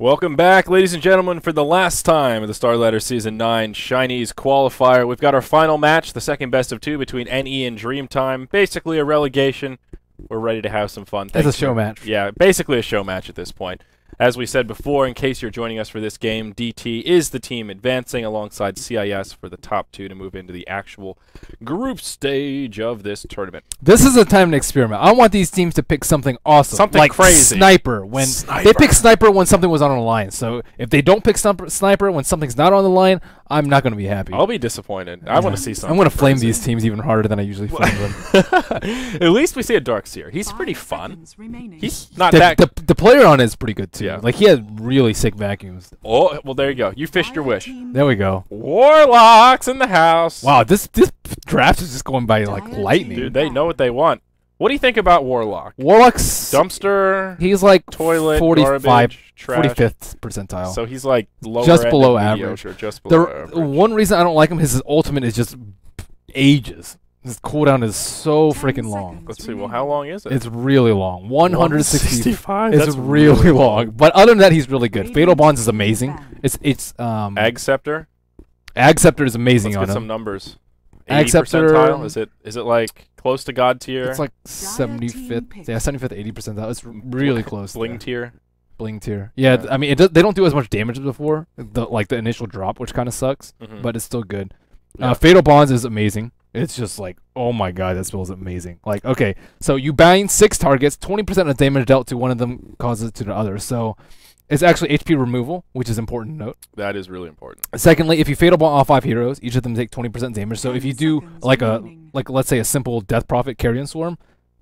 Welcome back, ladies and gentlemen, for the last time of the Starladder Season 9 Chinese Qualifier. We've got our final match, the second best of two between NE and Dreamtime. Basically a relegation. We're ready to have some fun. It's a show match. Yeah, basically a show match at this point. As we said before, in case you're joining us for this game, DT is the team advancing alongside CIS for the top two to move into the actual group stage of this tournament. This is a time to experiment. I want these teams to pick something awesome. Something like crazy. Sniper. They pick Sniper when something was on the line. So if they don't pick Sniper when something's not on the line, I'm not going to be happy. I'll be disappointed. I want to see something. I'm going to flame these teams even harder than I usually flame them. At least we see a Darkseer. He's pretty fun. He's not that... The player on it is pretty good, too. Yeah. Like, he had really sick vacuums. Oh, well, there you go. You fished your wish. There we go. Warlocks in the house. Wow, this draft is just going by like lightning. Dude, they know what they want. What do you think about Warlock? Warlock's... Dumpster, He's like toilet, 45, garbage, trash. 45th percentile. So he's like lower just end below and average. mediocre, just below average. One reason I don't like him is his ultimate is just ages. His cooldown is so freaking long. Let's see. Well, how long is it? It's really long. 165. That's It's really long. But other than that, he's really good. Fatal Bonds is amazing. It's Ag Scepter. Ag Scepter is amazing Let's on get him. some numbers. Ag 80 Scepter. percentile? Is it like close to God tier? It's like 75th. Yeah, 75th, 80 percentile. It's really close. Bling tier. Bling tier. Yeah, I mean, they don't do as much damage as before. Like the initial drop, which kind of sucks, but it's still good. Yeah. Fatal Bonds is amazing. It's just like, oh my god, that spell is amazing. Like, okay, so you bind 6 targets, 20% of damage dealt to one of them causes it to the other. So it's actually HP removal, which is important to note. That is really important. Secondly, if you Fatal Bond all 5 heroes, each of them take 20% damage. So if you do like let's say a simple Death Prophet Carrion Swarm,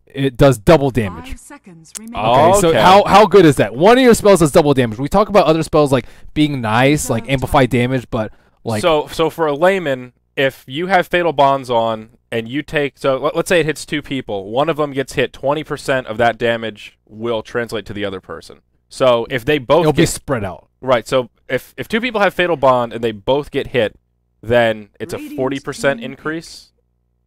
it does double damage. Okay, so how good is that? One of your spells does double damage. We talk about other spells like being nice, like amplify damage, but like so for a layman, if you have Fatal Bonds on and you take, so let's say it hits 2 people, one of them gets hit, 20% of that damage will translate to the other person. So if they both it'll be spread out. Right, so if 2 people have Fatal Bond and they both get hit, then it's a 40% increase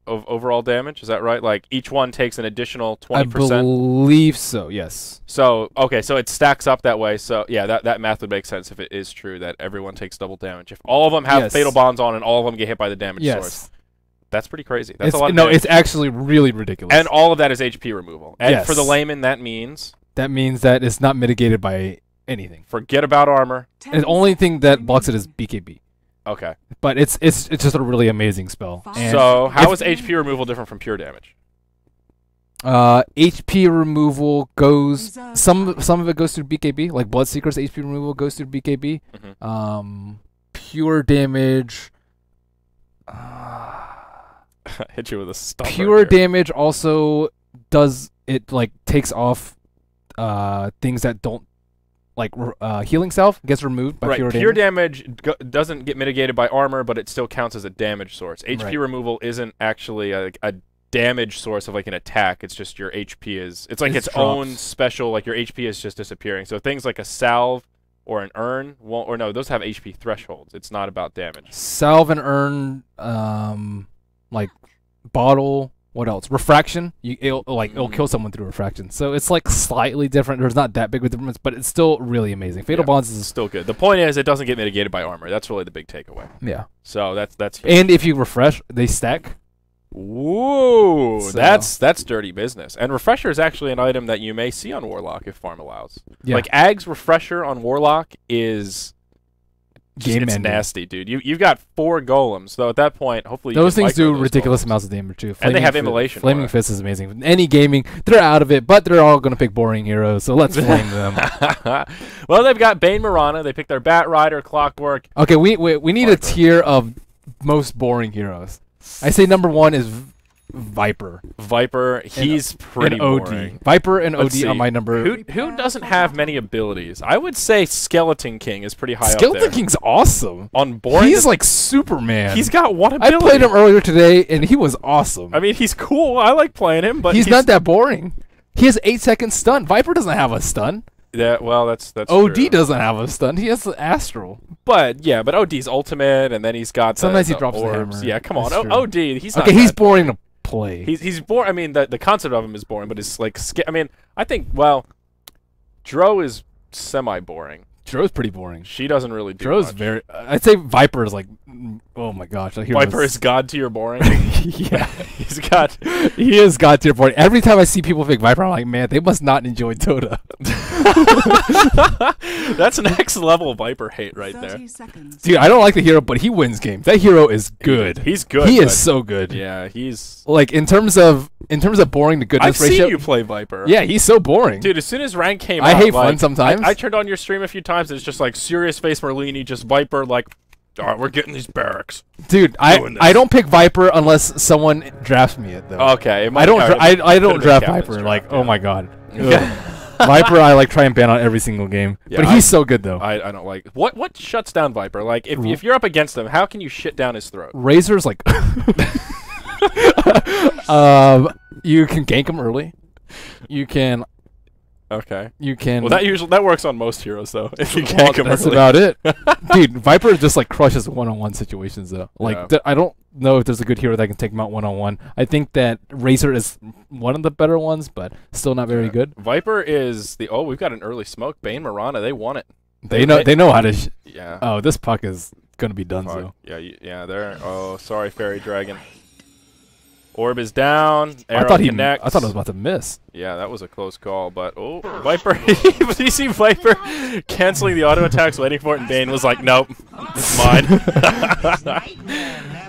of overall damage. Is that right? Like each one takes an additional 20%? I believe so, yes. So, okay, so it stacks up that way. So, yeah, that math would make sense if it is true that everyone takes double damage. If all of them have Fatal Bonds on and all of them get hit by the damage source. That's pretty crazy. That's a lot of damage. It's actually really ridiculous. And all of that is HP removal. And for the Yes. layman, that means... That means that it's not mitigated by anything. Forget about armor. And the only thing that blocks it is BKB. Okay. But it's just a really amazing spell. And so, how is HP removal different from pure damage? HP removal goes some of it goes through BKB, like Bloodseeker's HP removal goes through BKB. Pure damage Hit you with a stump. pure damage also does it, like takes off things that don't like healing salve gets removed by pure damage. Doesn't get mitigated by armor, but it still counts as a damage source. HP removal isn't actually a damage source of like an attack. It's just your HP is... It's like its own special, like your HP is just disappearing. So things like a salve or an urn won't... Or no, those have HP thresholds. It's not about damage. Salve and urn, like bottle... What else? Refraction. It'll kill someone through refraction. So it's like slightly different. There's not that big of a difference, but it's still really amazing. Fatal Bonds is still good. The point is, it doesn't get mitigated by armor. That's really the big takeaway. Yeah. So that's huge. And if you refresh, they stack. Ooh, So that's dirty business. And Refresher is actually an item that you may see on Warlock if farm allows. Yeah. Like Ag's Refresher on Warlock is it's nasty, dude. You've got 4 golems, though. At that point, hopefully those things do those ridiculous golems. amounts of damage too. And they have immolation. Flaming Fist is amazing. Any gaming, they're out of it, but they're all gonna pick boring heroes. So let's flame them. Well, they've got Bane Mirana. They picked their Bat Rider, Clockwork. Okay, we need a tier of most boring heroes. I say number 1 is Viper. He's pretty boring. Viper and Let's OD see. are my number. Who doesn't have many abilities? I would say Skeleton King is pretty high up Skeleton there. King's awesome. On boring, He's like Superman. He's got one ability. I played him earlier today, and he was awesome. I mean, he's cool. I like playing him, but he's not that boring. He has 8-second stun. Viper doesn't have a stun. Yeah, well, that's OD true. doesn't have a stun. He has the Astral. But yeah, but OD's ultimate, and then he's got sometimes the he drops orbs. the hammer. Yeah, come on, That's true. OD. He's not. Okay, he's bad. boring to play. He's boring. I mean, the concept of him is boring, but it's like I mean, I think Dro is semi-boring. Dro's pretty boring. She doesn't really do Dro's much. very. I'd say Viper is like, oh my gosh. Viper is god tier boring. Yeah, He is god tier boring. Every time I see people pick Viper, I'm like, man, they must not enjoy Dota. That's next level Viper hate right there. Dude, I don't like the hero, but he wins games. That hero is good. He's good. He is so good. Yeah, he's like in terms of boring to goodness ratio. I've seen you play Viper. Yeah, he's so boring. Dude, as soon as rank came out, I hate fun sometimes. I turned on your stream a few times. And it's just like serious face Merlini, just Viper. Like, all right, we're getting these barracks. Dude, I don't pick Viper unless someone drafts me it though. Okay, I don't draft Viper. Like, oh my god. Viper, I like try and ban on every single game, but he's so good though. I don't like what shuts down Viper. Like if you're up against him, how can you shit down his throat? Razor's like, you can gank him early. You can. Okay. You can. Well, that works on most heroes though. If you gank him that's early. about it. Dude, Viper just like crushes one-on-one situations though. Like I don't know if there's a good hero that can take him out one-on-one. I think that Razor is one of the better ones, but still not very good. Viper is the we've got an early smoke. Bane Mirana, they won it. They know how to. Yeah. Oh, this puck is gonna be done so. Yeah. There. Oh, sorry, Fairy Dragon. Orb is down. Arrow I thought connects. I thought I was about to miss. Yeah, that was a close call, but Viper. Did you see Viper canceling the auto attacks, waiting for it, and Bane was like, "Nope, it's mine."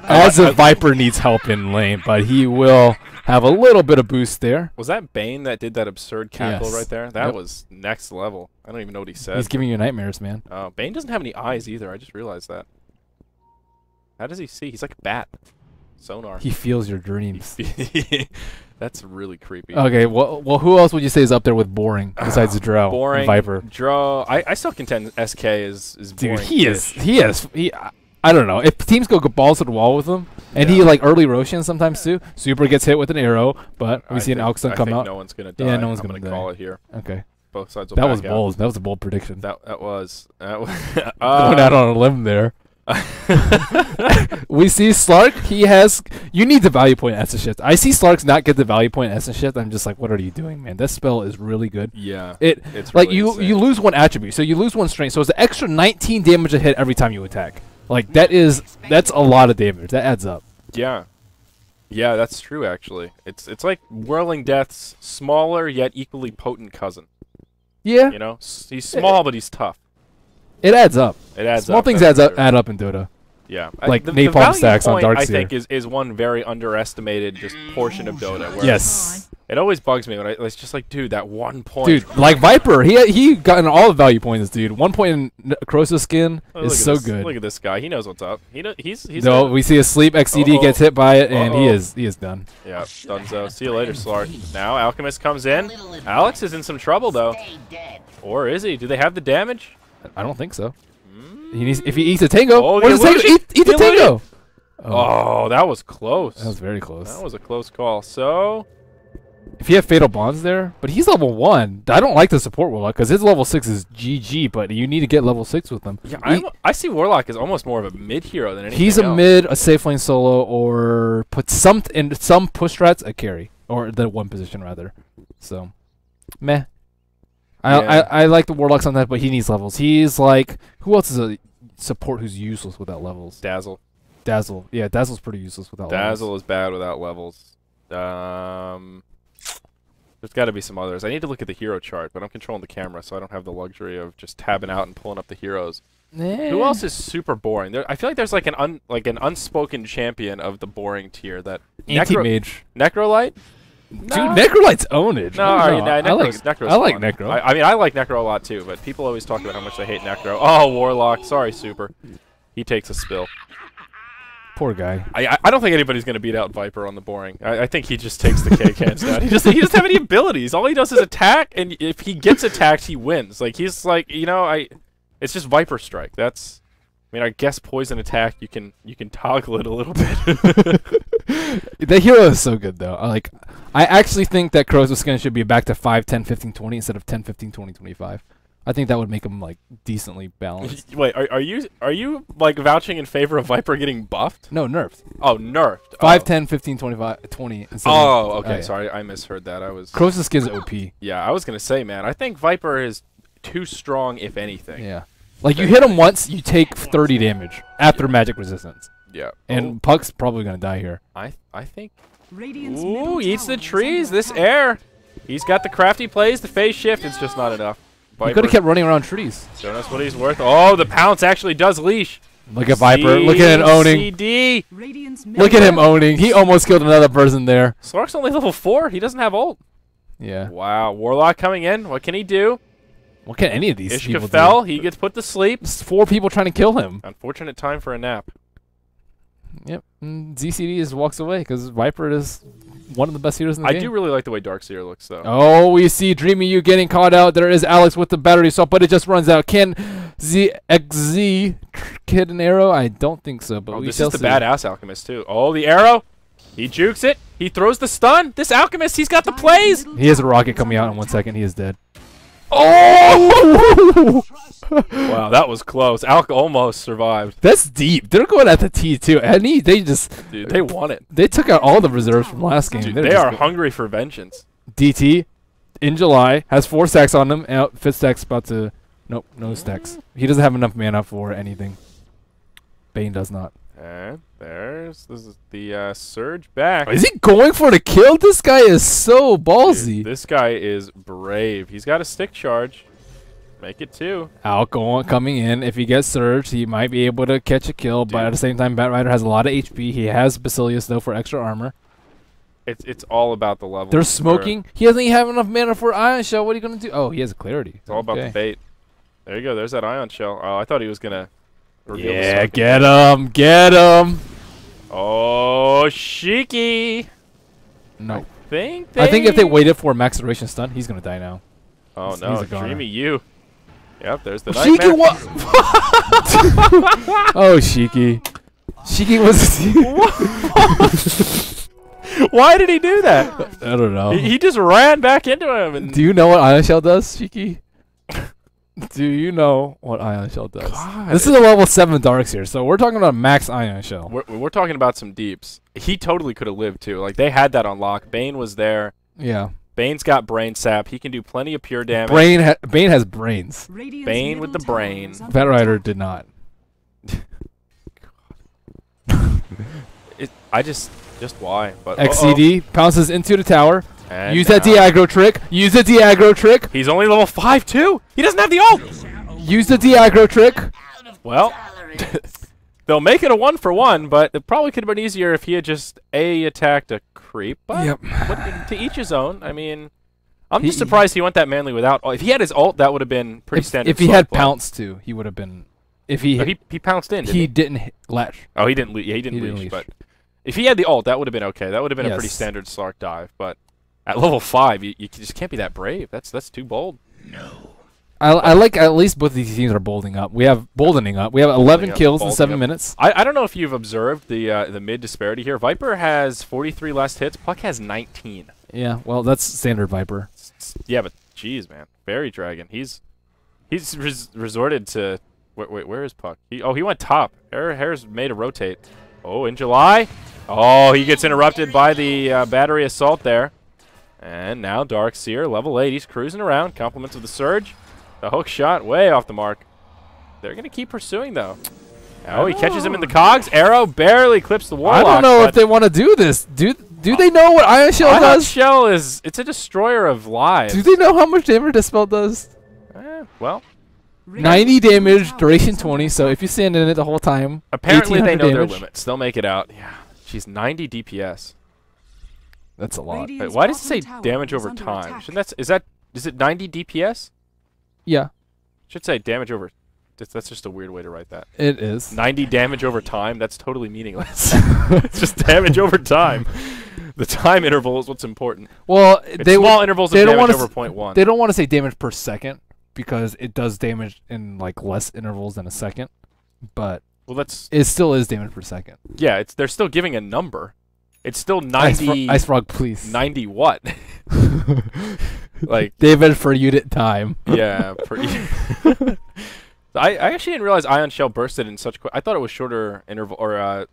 As if Viper needs help in lane, but he will have a little bit of boost there. Was that Bane that did that absurd cackle Yes. right there? That was next level. I don't even know what he said. He's giving you nightmares, man. Bane doesn't have any eyes either. I just realized that. How does he see? He's like a bat. Sonar. He feels your dreams. That's really creepy. Okay, well, who else would you say is up there with boring besides Drow? Boring. Viper. Drow. I still contend SK is Dude, boring. he is. I don't know. If teams go balls to the wall with him, and he like early Roshan sometimes too. Super gets hit with an arrow, but we see an Alxon come out. No one's gonna die. Yeah, no one's I'm gonna die. call it here. Okay. Both sides will That was back out. bold. That was a bold prediction. That was. Going out on a limb there. We see Slark. He has. You need the value point essence shift. I see Slarks not get the value point essence shift. I'm just like, what are you doing, man? This spell is really good. Yeah. It's really like you insane. you lose one attribute, so you lose one strength. So it's an extra 19 damage a hit every time you attack. Like that's a lot of damage. That adds up. Yeah. Yeah, that's true. Actually, it's like Whirling Death's smaller yet equally potent cousin. Yeah. You know, he's small but he's tough. It adds up. It adds Small up. things that's add up in Dota. Yeah. Like the napalm value stacks on point, Darkseer. I think is one very underestimated just portion of Dota. Where Yes. It always bugs me when it's just like, dude, that 1 point. Dude, like Viper, he gotten all the value points, dude. 1 point in Crosa's skin is so good. Look at this guy. He knows what's up. He's No, we see a sleep. XCD gets hit by it, and he is done. Yeah, Dunzo. See you later, Slark. Now Alchemist comes in. Alex is in some trouble though. Or is he? Do they have the damage? I don't think so. He needs if he eats a tango. Oh, what does tango? Eat the tango. Oh, that was close. That was very close. That was a close call. So if you have Fatal Bonds there, but he's level 1. I don't like the support Warlock because his level 6 is GG, but you need to get level 6 with him. Yeah, I see Warlock as almost more of a mid hero than anything He's a else. mid, a safe lane solo, or put some in some push strats a carry, or the one position rather. So, meh. I like the Warlock sometimes, but he needs levels. He's like, who else is a support who's useless without levels? Dazzle. Yeah, Dazzle's pretty useless without levels. Dazzle is bad without levels. There's got to be some others. I need to look at the hero chart, but I'm controlling the camera, so I don't have the luxury of just tabbing out and pulling up the heroes. Who else is super boring? I feel like there's like an unspoken champion of the boring tier that Anti-mage. Necrolite. Dude, Necrolite's ownage. No, I Necro's like fun. Necro. I like Necro a lot too, but people always talk about how much they hate Necro. Oh, Warlock. Sorry, Super. He takes a spill. Poor guy. I don't think anybody's going to beat out Viper on the boring. I think he just takes the K hands down. He doesn't have any abilities. All he does is attack, and if he gets attacked, he wins. Like, he's like, it's just Viper Strike. I guess Poison Attack, you can toggle it a little bit. The hero is so good, though. I actually think that Croza's skin should be back to 5, 10, 15, 20 instead of 10, 15, 20, 25. I think that would make him like decently balanced. Wait, are you like vouching in favor of Viper getting buffed? No, nerfed. Oh, nerfed. 5, 10, 15, 25, 20. Oh, okay. Sorry, I misheard that. Croza's skin's OP. Yeah, I was gonna say, man. I think Viper is too strong, if anything. Yeah. Like, you hit him once, you take 30 damage after magic resistance. Yeah. And Puck's probably going to die here. I think. Ooh, eats the trees. This air. He's got the crafty plays, the phase shift. It's just not enough. He could have kept running around trees. Showing us what he's worth. Oh, the pounce actually does leash. Look at Viper. Look at him owning. CD. Look at him owning. He almost killed another person there. Slark's only level 4. He doesn't have ult. Yeah. Wow. Warlock coming in. What can he do? What can any of these people do? Ishkafel, he gets put to sleep. There's 4 people trying to kill him. Unfortunate time for a nap. Yep. And ZCD just walks away because Viper is one of the best healers in the game. I do really like the way Darkseer looks, though. Oh, we see Dreamy You getting caught out. There is Alex with the battery assault, but it just runs out. Can ZXZ hit an arrow? I don't think so, but this is the badass Alchemist, too. Oh, the arrow. He jukes it. He throws the stun. This Alchemist, he's got the plays. He has a rocket coming out in 1 second. He is dead. Oh! Wow, that was close. Alk almost survived. That's deep. They're going at the T too, and they just they won it. They took out all the reserves from last game. Dude, they are hungry for vengeance. DT in July has 4 stacks on him. And Fitstack's about to no stacks. He doesn't have enough mana for anything. Bane does not. And this is the Surge back. Is he going for the kill? This guy is so ballsy. Dude, this guy is brave. He's got a stick charge. Make it 2. Coming in. If he gets surged, he might be able to catch a kill. Dude. But at the same time, Batrider has a lot of HP. He has Basilius though for extra armor. It's all about the level. They're smoking. He doesn't even have enough mana for Ion Shell. What are you gonna do? Oh, he has a clarity. It's all about the bait. There you go. There's that Ion Shell. Oh, I thought he was gonna. Yeah, get him, get him. Oh, Shiki. No. I think if they waited for max duration stun, he's gonna die now. Oh no, Dreamy You. Yep, there's the Shiki. nightmare. What? Oh, Shiki. Shiki was. Why did he do that? I don't know. He just ran back into him. And do you know what Ion Shell does, Shiki? Do you know what Ion Shell does? God. This is a level 7 Darkseer, so we're talking about max Ion Shell. We're talking about some deeps. He totally could have lived too. Like they had that on lock. Bane was there. Yeah. Bane's got brain sap. He can do plenty of pure damage. Bane has brains. Bane with the brain. Batrider did not. I just why? But XCD pounces into the tower. And use that de-aggro trick. Use the de-aggro trick. He's only level 5 too. He doesn't have the ult. Use the de-aggro trick. Well, they'll make it a 1-for-1, but it probably could have been easier if he had just attacked a creep. But to each his own. I mean, I'm just surprised he went that manly without. If he had his ult, that would have been pretty standard. If he had pounced too, he would have been. If he he pounced in. He didn't latch. Oh, he didn't. Yeah, he didn't leash. But if he had the ult, that would have been okay. That would have been a pretty standard Slark dive. But at level 5, you just can't be that brave. That's too bold. No. I like at least both of these teams are boldening up. We have 11 kills in 7 minutes. I don't know if you've observed the mid disparity here. Viper has 43 last hits. Puck has 19. Yeah, well that's standard Viper. Yeah, but geez, man, Fairy Dragon. He's resorted to wait. Where is Puck? He went top. Hair's made a rotate. Oh, in July. Oh, he gets interrupted by the battery assault there. And now Darkseer, level 8. He's cruising around. Compliments of the Surge. The hook shot way off the mark. They're going to keep pursuing, though. Oh, he catches him in the cogs. Arrow barely clips the Warlock. I don't know if they want to do this. Do they know what Ion Shell does? Ion Shell it's a destroyer of lives. Do they know how much damage this spell does? Well. 90 damage, duration 20, so if you stand in it the whole time, apparently they know damage. their limits. They'll make it out. Yeah. She's 90 DPS. That's a lot. Wait, why does it say damage over time? Shouldn't is it 90 DPS? Yeah. Should say damage over. That's just a weird way to write that. It is. 90 damage over time. That's totally meaningless. It's just damage over time. The time interval is what's important. Well, it's small intervals of damage over 0.1. They don't want to say damage per second because it does damage in like less intervals than a second. But it still is damage per second. Yeah, they're still giving a number. It's still 90. Ice Frog, please. 90 what? Like David for unit time. Yeah. I actually didn't realize Ion Shell bursted in such quick. I thought it was shorter interval or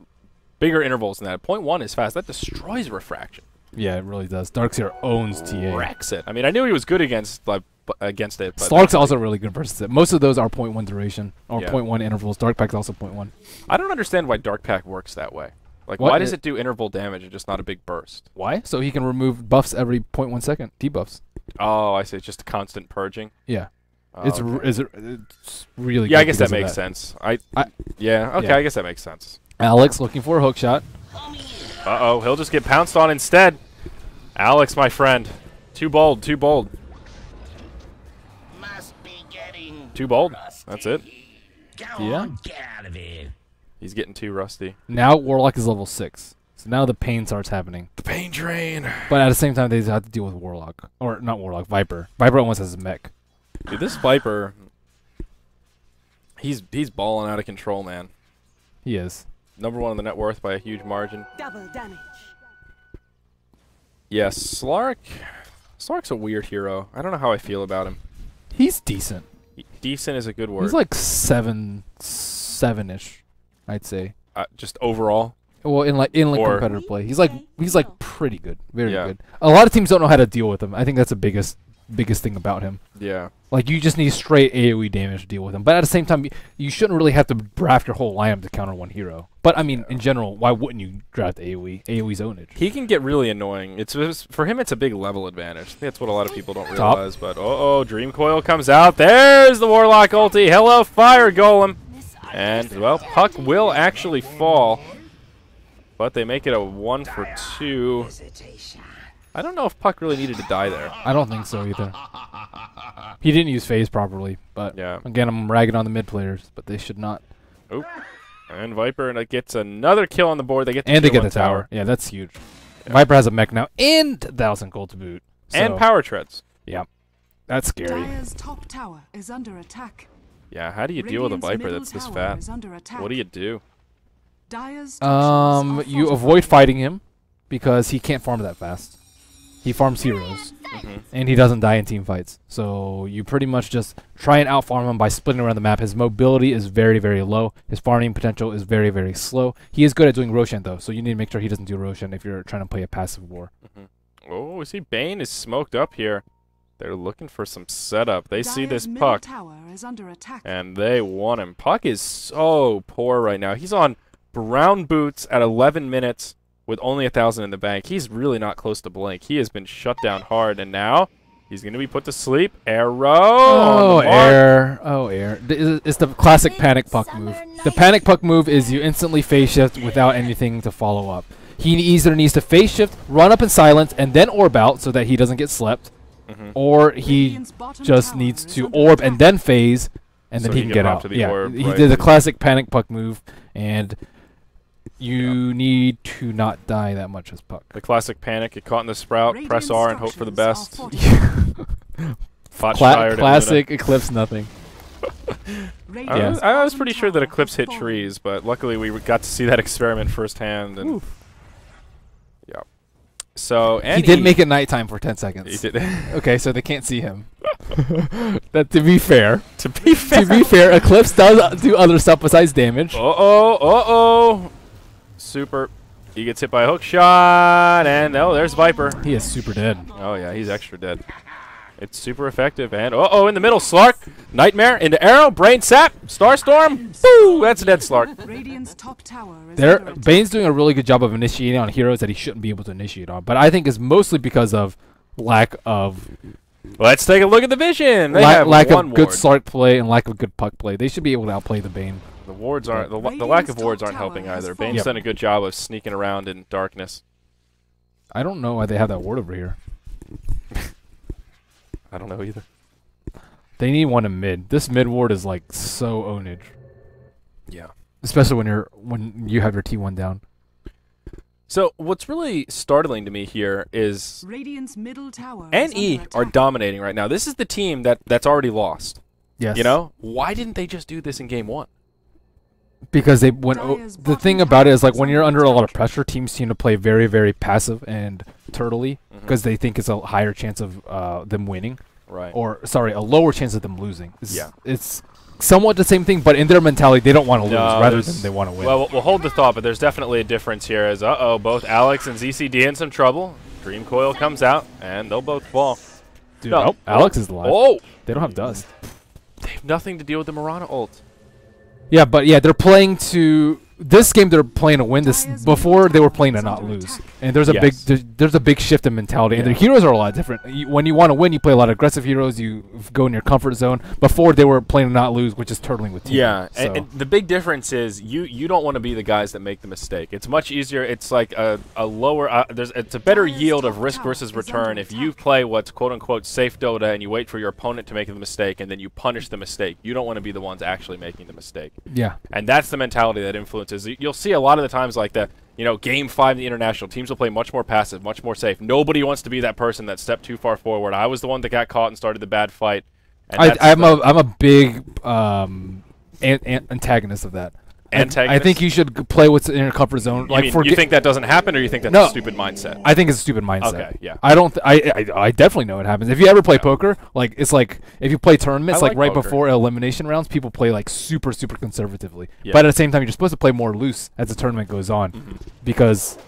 bigger intervals than that. 0.1 is fast. That destroys refraction. Yeah, it really does. Darkseer owns TA. Wrecks it. I mean, I knew he was good against like against it. But Slark's also really good versus it. Most of those are 0.1 duration or Yeah. 0.1 intervals. Dark Pack's also 0.1. I don't understand why Dark Pack works that way. Like, What why does i- it do interval damage and just not a big burst? Why? So he can remove buffs every 0.1 second. Debuffs. Oh, I see. It's just a constant purging. Yeah. Oh, It's okay. it's really Yeah, good I guess that because of makes sense. Yeah, okay, Yeah. I guess that makes sense. Alex looking for a hook shot. Uh-oh, he'll just get pounced on instead. Alex, my friend. Too bold, too bold. Must be getting Too bold. rusty. That's it. Go Yeah. on, get out of here. He's getting too rusty. Now Warlock is level 6. So now the pain starts happening. The pain train. But at the same time, they have to deal with Warlock. Or not Warlock, Viper. Viper almost has a mech. Dude, this Viper, he's balling out of control, man. He is. #1 in the net worth by a huge margin. Double damage. Yes, Slark's a weird hero. I don't know how I feel about him. He's decent. Decent is a good word. He's like 7-ish, I'd say. Just overall. Well, in Or- competitive play, he's like pretty good, very Yeah. good. A lot of teams don't know how to deal with him. I think that's the biggest thing about him. Yeah. Like you just need straight AOE damage to deal with him. But at the same time, you shouldn't really have to draft your whole lineup to counter one hero. But I mean, in general, why wouldn't you draft AOE? AOE's ownage. He can get really annoying. It's for him, it's a big level advantage. I think that's what a lot of people don't Top. realize. But Dream Coil comes out. There's the Warlock ulti. Hello, Fire Golem. And well, Puck will actually fall, but they make it a 1 for 2. I don't know if Puck really needed to die there. I don't think so either. He didn't use phase properly. But Yeah. again, I'm ragging on the mid players, but they should not. Oop. And Viper gets another kill on the board. They get the And they kill get on the tower. Yeah, that's huge. Viper has a mech now and 1,000 gold to boot. And So, power treads. yeah, that's scary. Dire's top tower is under attack. Yeah, how do you deal with a Radiant's Viper middle that's this tower fat? is under attack. What do you do? Dire's structures are You avoid fortified. fighting him because he can't farm that fast. He farms heroes, Mhm. and he doesn't die in team fights. So you pretty much just try and outfarm him by splitting around the map. His mobility is very, very low. His farming potential is very, very slow. He is good at doing Roshan, though, so you need to make sure he doesn't do Roshan if you're trying to play a passive war. Oh, we see Bane is smoked up here. They're looking for some setup. They see Dire's this middle Puck, tower is under attack. and they want him. Puck is so poor right now. He's on brown boots at 11 minutes with only 1,000 in the bank. He's really not close to blink. He has been shut down hard, and now he's going to be put to sleep. Arrow! on the mark. Air. Oh, air. It's the classic panic puck move. The panic puck move is you instantly phase shift without anything to follow up. He either needs to phase shift, run up in silence, and then orb out so that he doesn't get slept, Mhm. or he Radiant's bottom just tower needs is to under orb attack. and then phase, and then So he he can can get hop out. to the Yeah, orb, he right. did the classic panic puck move, and you need to not die that much as Puck. The classic panic. Get caught in the sprout, press Radiant R, and hope for the best. structures are Fought tired at Classic Eclipse nothing. Luna. Radiant's I was bottom pretty sure that tower Eclipse has hit fallen. trees, but luckily we got to see that experiment firsthand. And yeah. So and He did make it nighttime for 10 seconds. He did. Okay, so they can't see him. That to be fair, to be fair. to be fair, Eclipse does do other stuff besides damage. Uh-oh. Super. He gets hit by a hook shot, and there's Viper. He is super dead. Oh, yeah, he's extra dead. It's super effective, and in the middle, Slark. Nightmare into Arrow, Brain Sap, Starstorm. Boo! That's a dead Slark. Radiant's top tower is There, under attack. Bane's doing a really good job of initiating on heroes that he shouldn't be able to initiate on, but I think it's mostly because of lack of Let's take a look at the vision. They have lack one of good ward. Slark play and lack of good Puck play. They should be able to outplay the Bane. The wards aren't. The lack of Radiant's wards top aren't helping tower has either. fallen. Bane's done a good job of sneaking around in darkness. I don't know why they have that ward over here. I don't know either. They need one in mid. This mid ward is like so ownage, Yeah. especially when you have your T1 down. So what's really startling to me here is Radiant's middle tower is NE under are attack. dominating right now. This is the team that's already lost. Yes. You know, why didn't they just do this in game one? Because they went. Dire's The bottom thing about it tower is like is when you're under under a lot of attack. pressure, teams seem to play very, very passive and turtley Mhm. because they think it's a higher chance of them winning, Right. or sorry, a lower chance of them losing. Yeah. It's somewhat the same thing, but in their mentality, they don't want to lose No, rather there's- than they want to win. Well, we'll hold the thought, but there's definitely a difference here. As both Alex and ZCD in some trouble. Dream Coil comes out, and they'll both fall. Dude, No. nope. Alex is alive. Oh! They don't have dust. They have nothing to deal with the Mirana ult. Yeah, but yeah, they're playing to this game. They're playing to win. This before they were playing to not lose. And there's a Yes. there's a big shift in mentality. And Yeah. their heroes are a lot different. When you want to win, you play a lot of aggressive heroes. You go in your comfort zone. Before they were playing to not lose, which is turtling with team. Yeah, So. and the big difference is you don't want to be the guys that make the mistake. It's much easier. It's like a lower. It's a better yield of risk versus return if you play what's quote unquote safe Dota and you wait for your opponent to make the mistake and then you punish the mistake. You don't want to be the ones actually making the mistake. Yeah. And that's the mentality that influences. You'll see a lot of the times like that. You know, Game 5 in the international teams will play much more passive, much more safe. Nobody wants to be that person that stepped too far forward. I was the one that got caught and started the bad fight. And I'm a big antagonist of that. Antagonist? I think you should play what's in your comfort zone. You think that doesn't happen, or you think that's No. a stupid mindset? I think it's a stupid mindset. Okay, yeah. I don't. I definitely know it happens. If you ever play poker, like it's like if you play tournaments, I like like right poker. before elimination rounds, people play like super conservatively. Yeah. But at the same time, you're supposed to play more loose as the tournament goes on, because,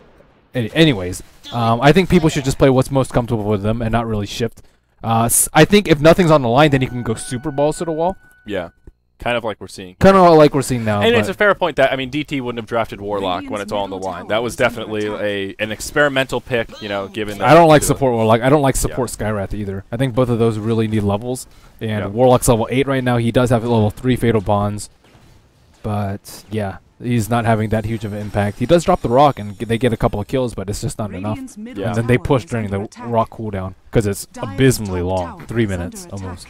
anyways, I think people should just play what's most comfortable with them and not really shift. I think if nothing's on the line, then you can go super balls to the wall. Yeah. Kind of like we're seeing. Kind of like we're seeing now. And but it's a fair point that, I mean, DT wouldn't have drafted Warlock when it's all on the line. That was definitely an experimental pick, you know, given that. I don't like support Warlock. I don't like support Skywrath either. I think both of those really need levels. And Yeah. Warlock's level 8 right now. He does have level 3 Fatal Bonds. But, yeah, he's not having that huge of an impact. He does drop the rock, and they get a couple of kills, but it's just not enough. Yeah. And then they push during the rock cooldown, because it's abysmally long. 3 minutes, almost.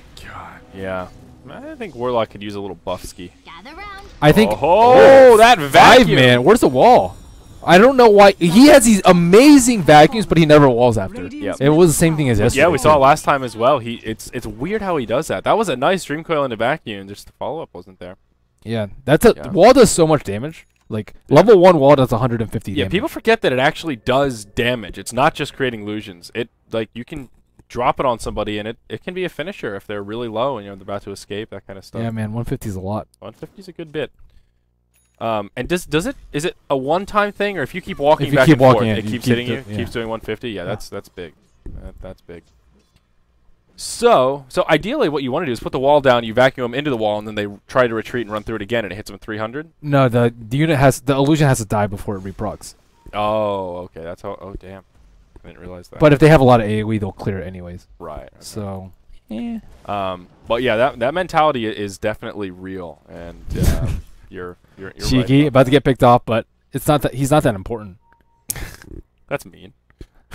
Yeah. I think Warlock could use a little buff ski. Gather round. I think... Oh, that vacuum! 5-man. Where's the wall? I don't know why. He has these amazing vacuums, but he never walls after. Yep. It was the same thing as yesterday. Yeah, we saw it too. last time as well. It's weird how he does that. That was a nice Dream Coil into vacuum. Just the follow-up wasn't there. Yeah, that's a Yeah. wall does so much damage. Like level 1 wall does 150 Yeah, damage. people forget that it actually does damage. It's not just creating illusions. It you can drop it on somebody and it can be a finisher if they're really low and they're about to escape, that kind of stuff. Yeah, man, 150 is a lot. 150 is a good bit. And is it a one-time thing, or if you keep walking If you back keep and forth, walking it, it you keeps keep hitting you, yeah. keeps doing 150? Yeah, that's big. That's big. So ideally, what you want to do is put the wall down, you vacuum them into the wall, and then they try to retreat and run through it again, and it hits them at 300. No, the illusion has to die before it reprocs. Oh, okay. That's how. Oh, damn. I didn't realize that. But if they have a lot of AoE, they'll clear it anyways. right. Okay. So, yeah. But yeah, that mentality is definitely real, and you're Cheeky, right about to get picked off, but it's not that he's not that important. That's mean.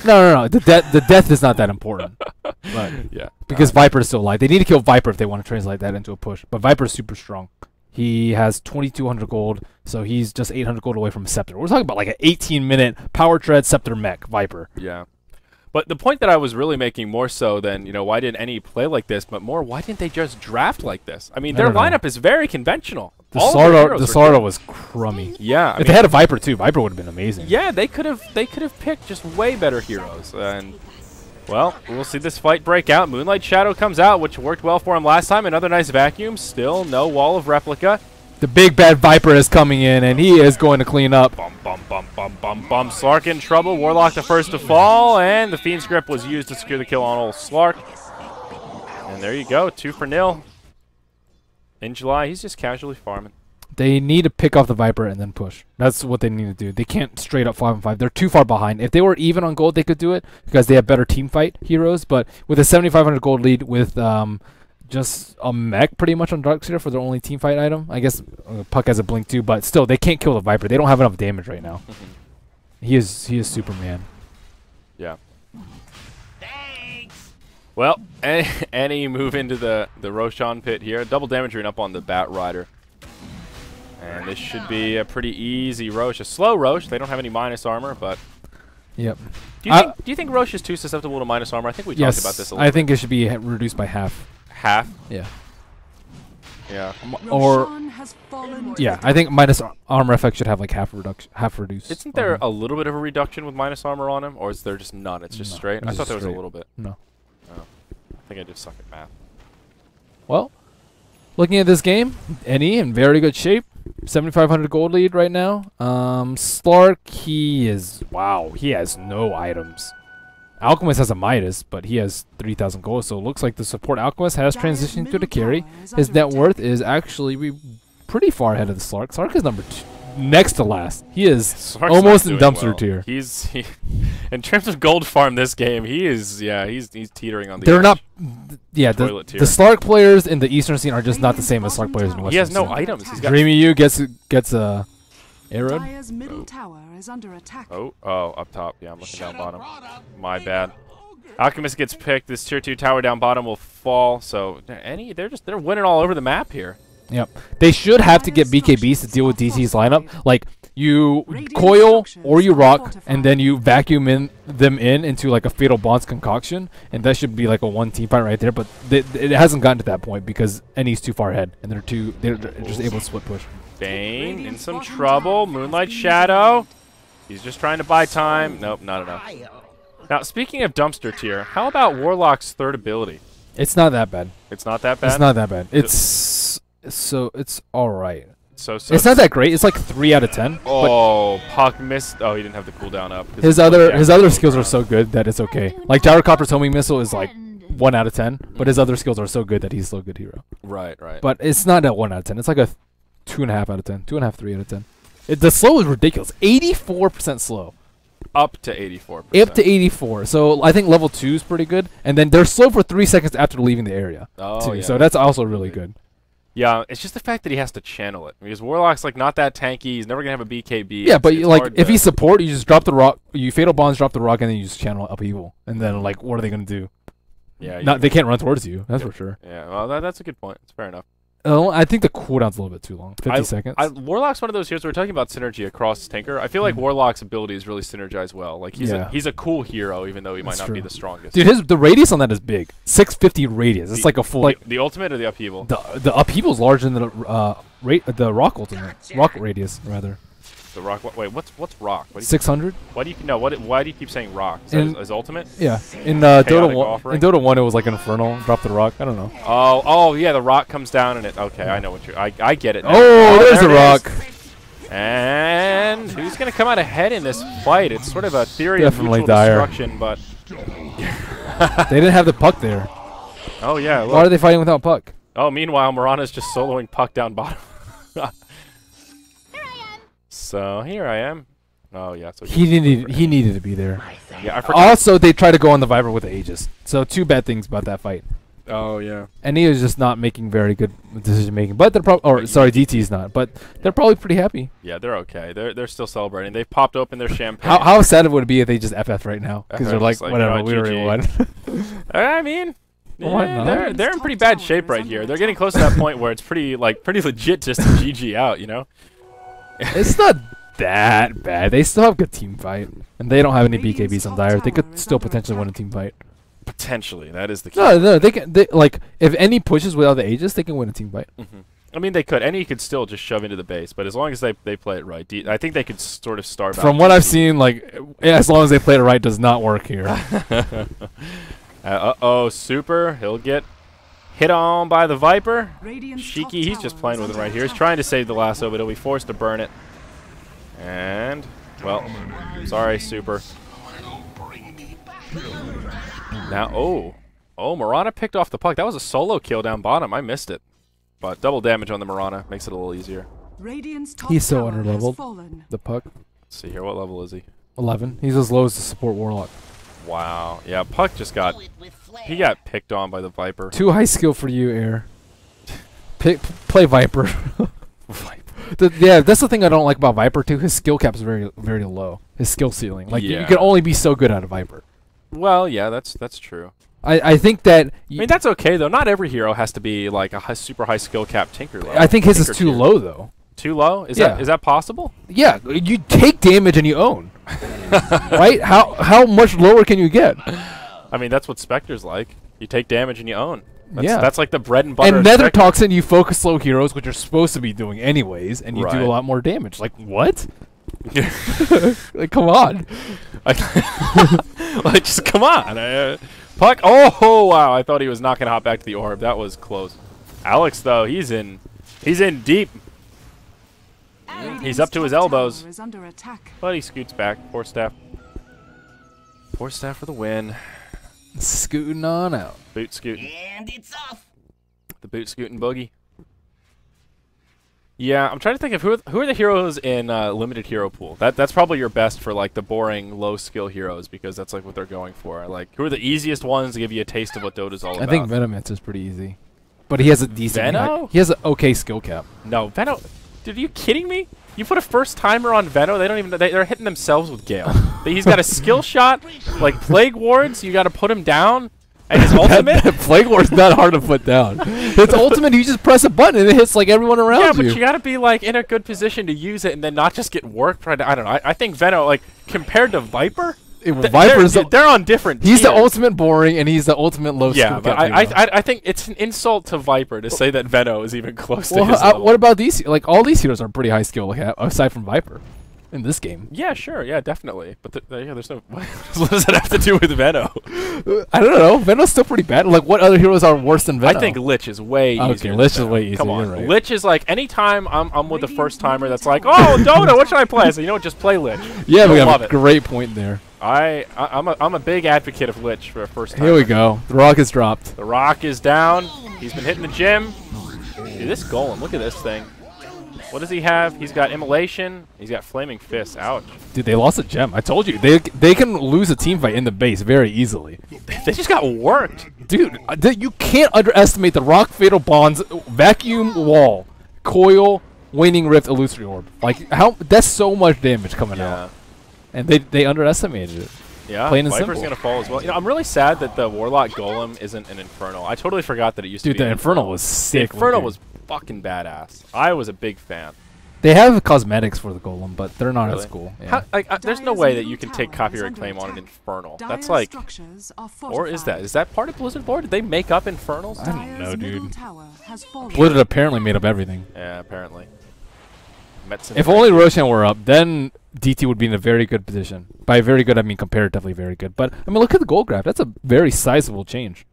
No. The death is not that important. But Yeah. because Viper's still alive. They need to kill Viper if they want to translate that into a push. But Viper's super strong. He has 2,200 gold, so he's just 800 gold away from a Scepter. We're talking about like an 18-minute Power Tread Scepter mech Viper. Yeah. But the point that I was really making more so than, why didn't any play like this, but more, why didn't they just draft like this? I mean, I their don't know. lineup is very conventional. The All of their Starladder, heroes the are Starladder good. was crummy. Yeah. I If mean, they had a Viper too, Viper would have been amazing. yeah, they could have picked just way better heroes. And, well, we'll see this fight break out. Moonlight Shadow comes out, which worked well for him last time. Another nice vacuum. Still no wall of replica. The big bad Viper is coming in, and he is going to clean up. Bum, bum, bum, bum, bum, bum. Slark in trouble. Warlock the first to fall, and the Fiend's Grip was used to secure the kill on old Slark. And there you go, 2-0. In July, he's just casually farming. They need to pick off the Viper and then push. That's what they need to do. They can't straight up 5-5. They're too far behind. If they were even on gold, they could do it because they have better team fight heroes. But with a 7,500 gold lead, with just a mech pretty much on Darkseer for their only team fight item. I guess Puck has a blink too, but still, they can't kill the Viper. They don't have enough damage right now. He is Superman. Yeah. Thanks. Well, any move into the Roshan pit here. Double damage rune up on the Bat Rider. And this should be a pretty easy Roche. A slow Roche. They don't have any minus armor, but... Yep. Do you think Roche is too susceptible to minus armor? I think we talked about this a little I think it should be reduced by half. Half? Yeah. Yeah. Or Yeah, I think minus armor effect should have like half reduced. Isn't there a little bit of a reduction with minus armor on him? Or is there just none? It's just No, straight? it's I thought just there was a straight. little bit. No. Oh. I think I just suck at math. Well, looking at this game, NE in very good shape. 7,500 gold lead right now. Slark, he has no items. Alchemist has a Midas, but he has 3,000 gold, so it looks like the support Alchemist has transitioned to the carry. His net worth is actually pretty far ahead of the Slark. Slark is number 2, next to last. He is Slark's almost in not doing dumpster well. tier. He's in terms of gold farm this game, he's teetering on the They're edge. not. Yeah, the Toilet tier. Slark players in the Eastern scene are just not the same as Slark players in the Western He has no scene. items. He's got Dreamy U gets a arrow. Dire's middle tower is under attack. oh up top. Yeah, I'm looking down bottom. My bad. Alchemist gets picked. This tier 2 tower down bottom will fall. So they're winning all over the map here. Yep. They should have to get BKBs to deal with DT's lineup. Like, you coil or you rock, and then you vacuum them into like a Fatal Bonds concoction, and that should be like a one team fight right there. But it hasn't gotten to that point because NE's too far ahead, and they're just able to split push. Bane in some trouble. Moonlight Shadow. He's just trying to buy time. Nope, not enough. Now, speaking of dumpster tier, how about Warlock's third ability? It's not that bad. It's not that bad? It's not that bad. It's all right. So it's not that great. It's like 3 out of 10. Oh, Puck missed. Oh, he didn't have the cooldown up. His other skills are so good that it's okay. Like Gyrocopter's homing missile is like 1 out of 10, but his other skills are so good that he's still a good hero. Right. But it's not a 1 out of 10. It's like a 2.5 out of 10. 2.5, 3 out of 10. The slow is ridiculous. 84% slow. Up to 84%. Up to 84. So I think level 2 is pretty good. And then they're slow for 3 seconds after leaving the area. Oh, yeah. So that's also really good. Yeah, it's just the fact that he has to channel it. Because Warlock's like not that tanky. He's never going to have a BKB. Yeah, but it's like hard if to- he's support, you just drop the rock. You Fatal Bonds, drop the rock, and then you just channel Upheaval. And then like, what are they going to do? Yeah, They can't run towards you. That's for sure. Yeah, well, that's a good point. It's fair enough. I think the cooldown's a little bit too long. 50 seconds. Warlock's one of those heroes. We're talking about synergy across Tinker. I feel like Warlock's abilities really synergize well. Like he's a cool hero, even though he might not be the strongest. Dude, the radius on that is big. 650 radius. It's like a full the ultimate or the upheaval. The upheaval's larger than the rock ultimate. Rock radius rather. The rock. Wait, what's rock? 600. Why do you keep saying rock? Is that his ultimate? Yeah. In Dota 1, offering? in Dota 1 it was like an infernal. Drop the rock. I don't know. Oh yeah, the rock comes down and it. Okay, I know what you're. I get it now. Oh, there's a rock. And who's gonna come out ahead in this fight? It's sort of a theory Definitely of mutual Dire. destruction, but They didn't have the puck there. oh yeah. Look. Why are they fighting without puck? Oh, meanwhile, Mirana's just soloing Puck down bottom. So here I am. Oh yeah. So He needed to be there. yeah, I forgot. Also, they tried to go on the Viper with the Aegis. So 2 bad things about that fight. Oh yeah. And he was just not making very good decision making. But they're DT's not. But they're probably pretty happy. Yeah, they're okay. They're still celebrating. They've popped open their champagne. How sad would it be if they just FF right now? Because they're like, Just like, whatever, you know, we already GG. won. I mean, Why yeah, not? they're in pretty bad shape right here. They're getting close to that point where it's pretty legit just to GG out, you know? It's not that bad. They still have good team fight. And they don't have any BKBs on Dire. They could still potentially win a team fight. Potentially, that is the key. No, they can. Like, if any pushes without the Aegis, they can win a team fight. I mean, they could. Any could still just shove into the base, but as long as they play it right, I think they could sort of starve out. From what I've seen, like, as long as they play it right, does not work here. Uh-oh, Super. He'll get hit on by the Viper. Radiant's Shiki, top he's just tower playing is with it under right here. He's attack. trying to save the lasso, but he'll be forced to burn it. And, well, sorry, Super. Now, oh, Mirana picked off the puck. That was a solo kill down bottom. I missed it. But double damage on the Mirana makes it a little easier. Radiant's top He's so tower has underleveled. fallen. The puck. Let's see here. What level is he? 11. He's as low as the support Warlock. Wow. Yeah, Puck just got... He got picked on by the Viper. Too high skill for you, Air. Play Viper. Yeah, that's the thing I don't like about Viper too. His skill cap is very, very low. His skill ceiling, like you Yeah. can only be so good at a Viper. Well, yeah, that's true. I think that. I mean, that's okay though. Not every hero has to be like a super high skill cap Tinker level. I think his is Tinker too tier. low though. Too low? Is Yeah. that possible? Yeah, you take damage and you own. Right? How much lower can you get? I mean, that's what Spectre's like. You take damage and you own. Yeah. That's like the bread and butter. And of Nether Spectre. Toxin, you focus slow heroes, which you're supposed to be doing anyways, and you Right. do a lot more damage. Like what? Like come on. Like, just come on. Puck. Oh, wow. I thought he was not going to hop back to the orb. That was close. Alex, though, he's in deep. He's up to his top elbows. tower is under attack. But he scoots back. Poor Steph. Poor staff for the win. Scooting on out. Boot scooting. And it's off. The boot scooting boogie. Yeah, I'm trying to think of who are the heroes in limited hero pool. That's probably your best for like the boring low skill heroes because that's like what they're going for. Like who are the easiest ones to give you a taste of what Dota's all about? I think Venomancer's pretty easy, but he has a decent. He has an okay skill cap. No, Veno. Dude, are you kidding me? You put a first timer on Veno, they don't even. They're hitting themselves with Gale. He's got a skill shot, like Plague Wards. You got to put him down. And his ultimate? Plague War's not hard to put down. His ultimate, you just press a button and it hits like everyone around you. Yeah, but you gotta be like in a good position to use it and then not just get worked. Right? I don't know. I think Veno, like compared to Viper, they're on different. He's tiers. the ultimate boring and he's the ultimate low. Yeah, but I think it's an insult to Viper to say that Veno is even close to his level. What about these? Like all these heroes are pretty high skill, like, aside from Viper. In this game. Yeah, sure. Yeah, definitely. But yeah, there's no. What does that have to do with Veno? I don't know. Veno's still pretty bad. Like, what other heroes are worse than Veno? I think Lich is way easier. Okay, Lich is way easier. Come on, right. Lich is like anytime I'm with a first timer that's like, oh Dota, what should I play? So you know what, just play Lich. Yeah, we have a great point there. I'm a big advocate of Lich for a first timer. Here we go. The rock is dropped. The rock is down. He's been hitting the gym. Dude, this golem, look at this thing. What does he have? He's got Immolation. He's got Flaming Fists. Ouch. Dude, they lost a gem. I told you. They can lose a team fight in the base very easily. They just got worked. Dude, you can't underestimate the Rock Fatal Bonds, Vacuum Wall, Coil, Waning Rift, Illusory Orb. Like, that's so much damage coming out. And they underestimated it. Yeah, Plain and Viper's simple. going to fall as well. You know, I'm really sad that the Warlock Golem isn't an Infernal. I totally forgot that it used to be. Dude, the Infernal was sick. The Infernal was fucking badass. I was a big fan. They have cosmetics for the Golem, but they're not as cool. Yeah. There's no way that you can take copyright claim on an Infernal. That's like... Or is that? Is that part of Blizzard lore? Did they make up Infernals? I don't know, dude. Blizzard Blizzard apparently made up everything. Yeah, apparently. If only Roshan were up, then DT would be in a very good position. By very good, I mean comparatively very good. But, I mean, look at the gold graph. That's a very sizable change.